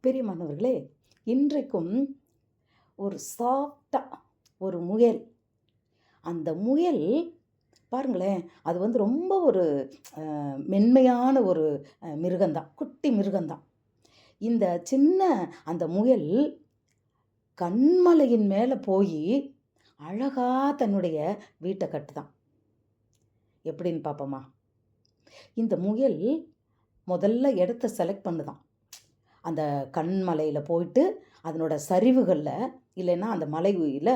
பிரியமானவர்களே, இன்றைக்கும் ஒரு சாஃப்ட்டா ஒரு முயல், அந்த முயல் பாருங்களேன், அது ரொம்ப ஒரு மென்மையான ஒரு மிருகந்தான். குட்டி மிருகந்தான். இந்த சின்ன அந்த முயல் கன்மலையின் மேலே போய் அழகா தன்னுடைய வீட்டை கட்டுதான். எப்படின்னு பார்ப்போமா? இந்த முயல் முதல்ல இடத்த செலக்ட் பண்ணுதான். அந்த கண்மலையில் போயிட்டு அதனோட சரிவுகளில் இல்லைன்னா அந்த மலையில்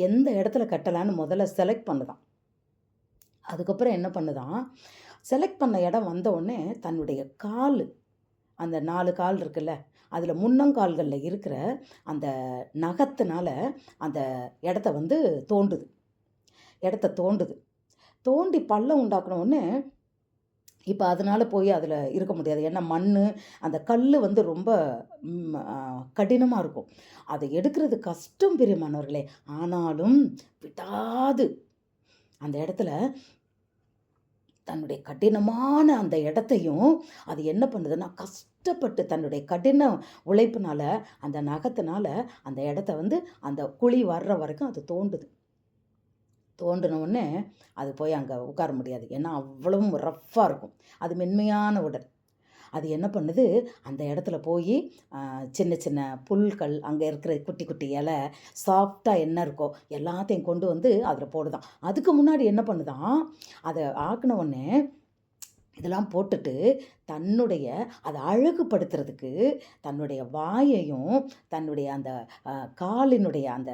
எந்த இடத்துல கட்டலான்னு முதல்ல செலக்ட் பண்ணுதான். அதுக்கப்புறம் என்ன பண்ணுதான், செலக்ட் பண்ண இடம் வந்த உடனே தன்னுடைய கால், அந்த 4 கால் இருக்குல்ல, அதில் முன்னங்கால்களில் இருக்கிற அந்த நகத்தினால அந்த இடத்த தோண்டுது. இடத்த தோண்டி பள்ளம் உண்டாக்கணுன்னே. இப்போ அதனால் போய் அதில் இருக்க முடியாது. ஏன்னா மண், அந்த கல் ரொம்ப கடினமாக இருக்கும். அதை எடுக்கிறது கஷ்டம் பிரியமானவர்களே. ஆனாலும் விடாது அந்த இடத்துல தன்னுடைய கடினமான அந்த இடத்தையும் அது என்ன பண்ணுதுன்னா, கஷ்டப்பட்டு தன்னுடைய கடின உழைப்புனால அந்த நகத்தினால அந்த இடத்த அந்த குழி வர்ற வரைக்கும் அது தோண்டின உடனே அது போய் அங்கே உட்கார முடியாது. ஏன்னா அவ்வளவும் ரஃப்பாக இருக்கும். அது மென்மையான உடல். அது என்ன பண்ணுது, அந்த இடத்துல போய் சின்ன சின்ன புல்கள், அங்கே இருக்கிற குட்டி குட்டி இலை, சாஃப்டாக என்ன இருக்கோ எல்லாத்தையும் கொண்டு அதில் போடுதான். அதுக்கு முன்னாடி என்ன பண்ணுதான், அதை ஆக்கின உடனே இதெல்லாம் போட்டுட்டு தன்னுடைய அதை அழகுபடுத்துறதுக்கு தன்னுடைய வாயையும் தன்னுடைய அந்த காலினுடைய அந்த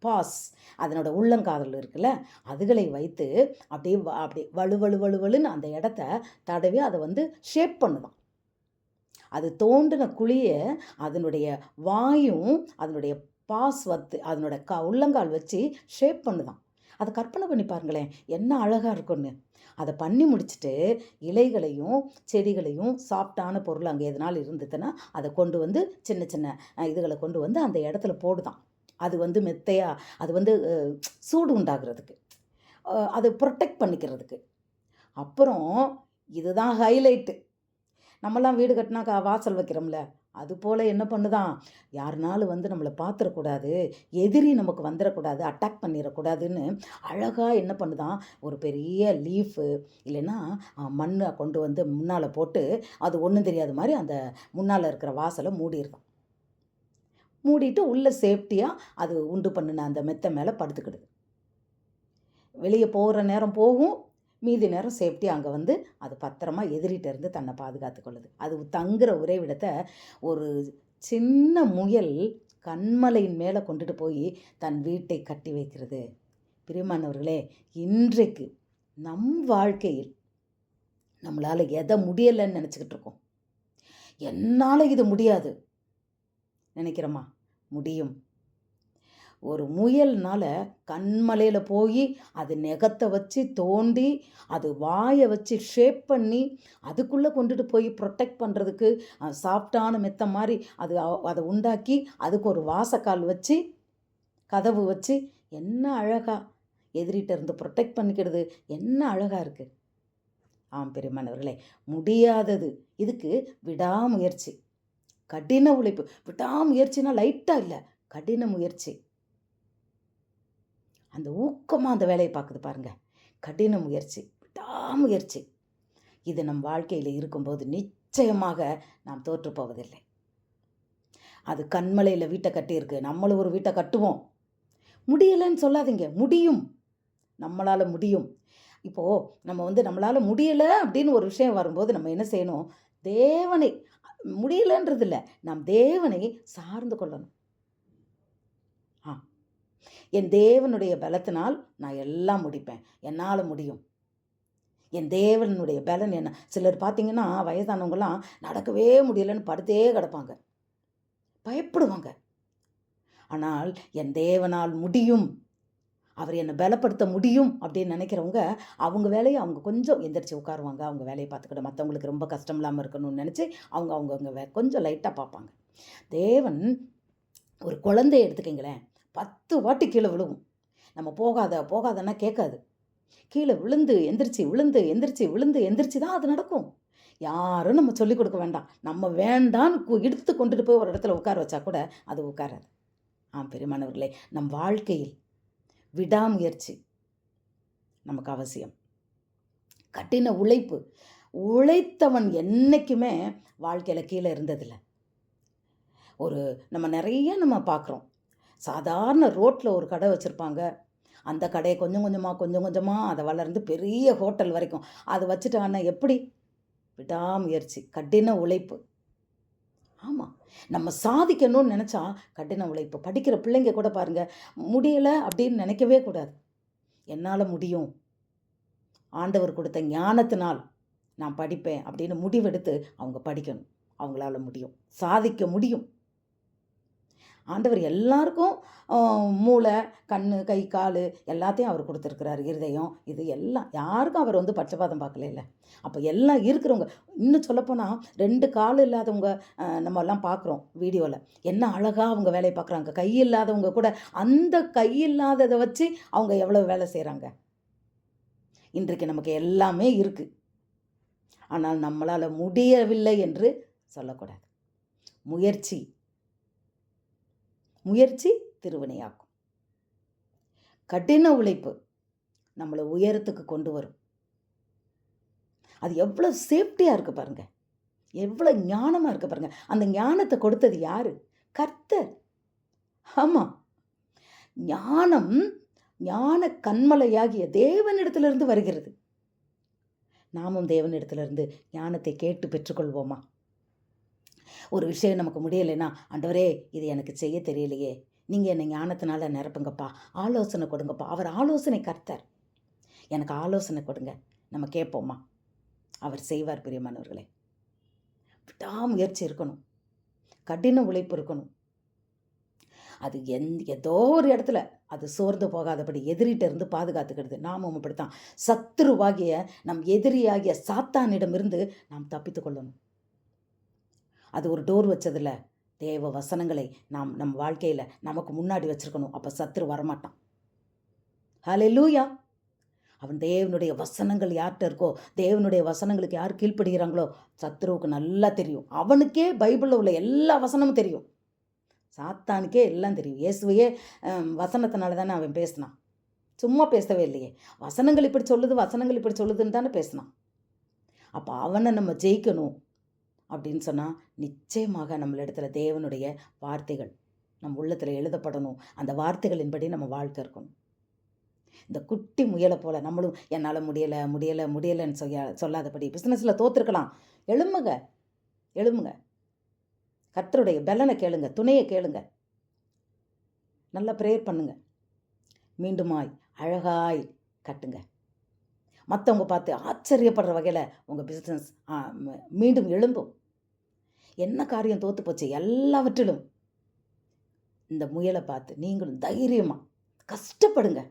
பாஸ், அதனோட உள்ளங்காதல் இருக்குல்ல, அதுகளை வைத்து அப்படியே வலுவலுன்னு அந்த இடத்த தடவி அதை ஷேப் பண்ணுதான். அது தோண்டின குழியை அதனுடைய வாயும் அதனுடைய பாஸ் அதனோட உள்ளங்கால் வச்சு ஷேப் பண்ணுதான். அதை கற்பனை பண்ணி பாருங்களேன், என்ன அழகாக இருக்குன்னு. அதை பண்ணி முடிச்சுட்டு இலைகளையும் செடிகளையும் சாஃப்டான பொருள் அங்கே எதனால் இருந்ததுன்னா அதை கொண்டு சின்ன சின்ன இதுகளை கொண்டு அந்த இடத்துல போடுதான். அது மெத்தையாக, அது சூடு உண்டாகிறதுக்கு, அது ப்ரொடெக்ட் பண்ணிக்கிறதுக்கு. அப்புறம் இதுதான் ஹைலைட்டு. நம்மலாம் வீடு கட்டினா வாசல் வைக்கிறோம்ல, அதுபோல் என்ன பண்ணுதான், யாருனாலும் நம்மளை பார்த்துடக்கூடாது, எதிரி நமக்கு வந்துடக்கூடாது, அட்டாக் பண்ணிடக்கூடாதுன்னு அழகாக என்ன பண்ணுதான், ஒரு பெரிய லீஃபு இல்லைன்னா மண்ணை கொண்டு முன்னால் போட்டு அது ஒன்றும் தெரியாத மாதிரி அந்த முன்னால் இருக்கிற வாசலை மூடிட்டு உள்ளே சேஃப்டியாக அது உண்டு பண்ணின அந்த மெத்தை மேலே படுத்துக்கிடுது. வெளியே போகிற நேரம் போகும், மீதி நேரம் சேஃப்டியாக அங்கே அது பத்திரமா எதிரிட்ட இருந்து தன்னை பாதுகாத்து கொள்ளுது. அது தங்குற உறைவிடத்தை ஒரு சின்ன முயல் கண்மலையின் மேலே கொண்டுட்டு போய் தன் வீட்டை கட்டி வைக்கிறது. பிரியமானவர்களே, இன்றைக்கு நம் வாழ்க்கையில் நம்மளால் எதை முடியலைன்னு நினச்சிக்கிட்டு இருக்கோம். என்னால் இது முடியாது நினைக்கிறோமா? முடியும். ஒரு முயல்னால் கண்மலையில் போய் அது நெகத்தை வச்சு தோண்டி அது வாயை வச்சு ஷேப் பண்ணி அதுக்குள்ளே கொண்டுட்டு போய் ப்ரொடெக்ட் பண்ணுறதுக்கு சாஃப்டான மெத்த மாதிரி அதை உண்டாக்கி அதுக்கு ஒரு வாசக்கால் வச்சு கதவு வச்சு என்ன அழகாக எதிரிட்ட இருந்து ப்ரொடெக்ட் பண்ணிக்கிறது, என்ன அழகாக இருக்குது. ஆம் பிரியமானவர்களே, முடியாதது இதுக்கு விடாமுயற்சி, கடின உழைப்பு. விடாமுயற்சினா லைட்டாக இல்லை, கடின முயற்சி. அந்த ஊக்கமாக அந்த வேலையை பார்க்குது பாருங்க, கடின முயற்சி, விடாமுயற்சி. இது நம் வாழ்க்கையில் இருக்கும்போது நிச்சயமாக நாம் தோற்று போவதில்லை. அது கண்மலையில் வீட்டை கட்டியிருக்கு, நம்மளும் ஒரு வீட்டை கட்டுவோம். முடியலைன்னு சொல்லாதீங்க, முடியும், நம்மளால் முடியும். இப்போது நம்ம நம்மளால் முடியலை அப்படின்னு ஒரு விஷயம் வரும்போது நம்ம என்ன செய்யணும், தேவனை, முடியலன்றது இல்லை, நாம் தேவனை சார்ந்து கொள்ளணும். என் தேவனுடைய பலத்தினால் நான் எல்லாம் முடிப்பேன், என்னால் முடியும். என் தேவனுடைய பலன் என்ன. சிலர் பார்த்தீங்கன்னா வயதானவங்களாம் நடக்கவே முடியலைன்னு படுத்தே கிடப்பாங்க, பயப்படுவாங்க. ஆனால் என் தேவனால் முடியும், அவர் என்னை பலப்படுத்த முடியும் அப்படின்னு நினைக்கிறவங்க அவங்க வேலையை அவங்க கொஞ்சம் எந்திரிச்சு உட்காருவாங்க, அவங்க வேலையை பார்த்துக்கிட்டு மற்றவங்களுக்கு ரொம்ப கஷ்டம் இல்லாமல் இருக்கணும்னு நினச்சி அவங்க கொஞ்சம் லைட்டாக பார்ப்பாங்க. தேவன் ஒரு குழந்தைய எடுத்துக்கிங்களேன், 10 வாட்டி கீழே விழுவும். நம்ம போகாதன்னா கேட்காது. கீழே விழுந்து எந்திரிச்சு தான் அது நடக்கும். யாரும் நம்ம சொல்லிக் கொடுக்க வேண்டாம். நம்ம வேண்டான்னு இழுத்து கொண்டுட்டு போய் ஒரு இடத்துல உட்கார வச்சா கூட அது உட்காராது. பிரியமானவர்களே, நம் வாழ்க்கையில் விடாமுயற்சி நமக்கு அவசியம். கடின உழைப்பு. உழைத்தவன் என்றைக்குமே வாழ்க்கையில் கீழே இருந்ததில்லை. நம்ம நிறைய பார்க்குறோம். சாதாரண ரோட்டில் ஒரு கடை வச்சுருப்பாங்க. அந்த கடையை கொஞ்சம் கொஞ்சமாக அதை வளர்ந்து பெரிய ஹோட்டல் வரைக்கும் அதை வச்சுட்டாங்கன்னா எப்படி? விடாமுயற்சி, கடின உழைப்பு. ஆமாம், நம்ம சாதிக்கணும்னு நினச்சா கடின உழைப்பு. படிக்கிற பிள்ளைங்க கூட பாருங்கள், முடியலை அப்படின்னு நினைக்கவே கூடாது. என்னால் முடியும், ஆண்டவர் கொடுத்த ஞானத்தினால் நான் படிப்பேன் அப்படின்னு முடிவெடுத்து அவங்க படிக்கணும். அவங்களால முடியும், சாதிக்க முடியும். ஆண்டவர் எல்லாருக்கும் மூளை, கண், கை, கால் எல்லாத்தையும் அவர் கொடுத்துருக்கிறார். இருதயம், இது எல்லாம் யாருக்கும் அவர் பட்சபாதம் பார்க்கல. அப்போ எல்லாம் இருக்கிறவங்க, இன்னும் சொல்லப்போனால் 2 கால் இல்லாதவங்க நம்ம எல்லாம் பார்க்குறோம் வீடியோவில். என்ன அழகாக அவங்க வேலையை பார்க்குறாங்க. கை இல்லாதவங்க கூட அந்த கை இல்லாததை வச்சு அவங்க எவ்வளோ வேலை செய்கிறாங்க. இன்றைக்கு நமக்கு எல்லாமே இருக்குது, ஆனால் நம்மளால் முடியவில்லை என்று சொல்லக்கூடாது. முயற்சி திருவினையாக்கும். கடின உழைப்பு நம்மளை உயரத்துக்கு கொண்டு வரும். அது எவ்வளோ சேஃப்டியாக இருக்குது பாருங்கள், எவ்வளோ ஞானமாக இருக்குது பாருங்கள். அந்த ஞானத்தை கொடுத்தது யார்? கர்த்தர். ஆமாம், ஞான கண்மலையாகிய தேவனிடத்திலிருந்து வருகிறது. நாமும் தேவனிடத்திலிருந்து ஞானத்தை கேட்டு பெற்றுக்கொள்வோமா? ஒரு விஷயம் நமக்கு முடியலைன்னா, ஆண்டவரே இது எனக்கு செய்ய தெரியலையே, நீங்கள் என்னை ஞானத்தினால நிரப்புங்கப்பா, ஆலோசனை கொடுங்கப்பா. அவர் ஆலோசனை கர்த்தர். எனக்கு ஆலோசனை கொடுங்க, நம்ம கேட்போமா? அவர் செய்வார். பிரியமானவர்களே, விடாமுயற்சி இருக்கணும், கடின உழைப்பு இருக்கணும். அது ஏதோ ஒரு இடத்துல அது சோர்ந்து போகாதபடி எதிரிட்ட இருந்து பாதுகாத்துக்கிறது. நாமும் அப்படித்தான். சத்துருவாகிய நம் எதிரியாகிய சாத்தானிடமிருந்து நாம் தப்பித்து கொள்ளணும். அது ஒரு டோர் வச்சதில்ல. தேவ வசனங்களை நாம் நம் வாழ்க்கையில் நமக்கு முன்னாடி வச்சுருக்கணும். அப்போ சத்துரு வரமாட்டான். ஹல்லேலூயா. அவன் தேவனுடைய வசனங்கள் யார்கிட்ட இருக்கோ, தேவனுடைய வசனங்களுக்கு யார் கீழ்ப்படுகிறாங்களோ, சத்துருவுக்கு நல்லா தெரியும். அவனுக்கே பைபிளில் உள்ள எல்லா வசனமும் தெரியும். சாத்தானுக்கே எல்லாம் தெரியும். இயேசுவையே வசனத்தினால தானே அவன் பேசினான், சும்மா பேசவே இல்லையே. வசனங்கள் இப்படி சொல்லுதுன்னு தானே பேசினான். அப்போ அவனை நம்ம ஜெயிக்கணும் அப்படின்னு சொன்னால் நிச்சயமாக நம்மளிடத்துல தேவனுடைய வார்த்தைகள் நம் உள்ளத்தில் எழுதப்படணும். அந்த வார்த்தைகளின்படி நம்ம வாழ்க்கை இருக்கணும். இந்த குட்டி முயலை போல் நம்மளும் என்னால் முடியலைன்னு சொல்லாதபடி பிஸ்னஸில் தோற்றுருக்கலாம். எழும்புங்க, கர்த்தருடைய பலனை கேளுங்க, துணையை கேளுங்க, நல்லா ப்ரேயர் பண்ணுங்க, மீண்டுமாய் அழகாய் கட்டுங்க. மற்றவங்க பார்த்து ஆச்சரியப்படுற வகையில் உங்கள் பிஸ்னஸ் மீண்டும் எழும்பும். என்ன காரியம் தோற்று போச்சு எல்லாவற்றிலும் இந்த முயலை பார்த்து நீங்களும் தைரியமாக கஷ்டப்படுங்க.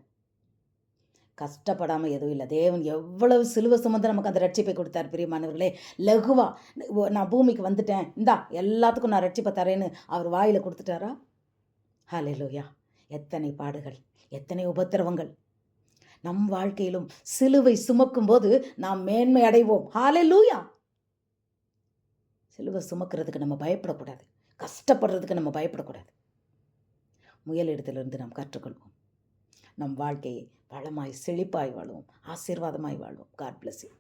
கஷ்டப்படாமல் எதுவும் இல்லை. தேவன் எவ்வளவு சிலுவை சுமந்து நமக்கு அந்த ரட்சிப்பை கொடுத்தார். பிரியமானவர்களே, லகுவா நான் பூமிக்கு வந்துட்டேன், இந்தா எல்லாத்துக்கும் நான் ரட்சிப்பை தரேன்னு அவர் வாயில் கொடுத்துட்டாரா? ஹல்லேலூயா. எத்தனை பாடுகள், எத்தனை உபத்திரவங்கள் நம் வாழ்க்கையிலும் சிலுவை சுமக்கும் போது நாம் மேன்மை அடைவோம். ஹல்லேலூயா. சிலுவை சுமக்கிறதுக்கு நம்ம பயப்படக்கூடாது, கஷ்டப்படுறதுக்கு நம்ம பயப்படக்கூடாது. முயலிடத்திலிருந்து நாம் கற்றுக்கொள்வோம். நம் வாழ்க்கையை வளமாய் செழிப்பாய் வாழ்வோம், ஆசீர்வாதமாய் வாழ்வோம். God bless you.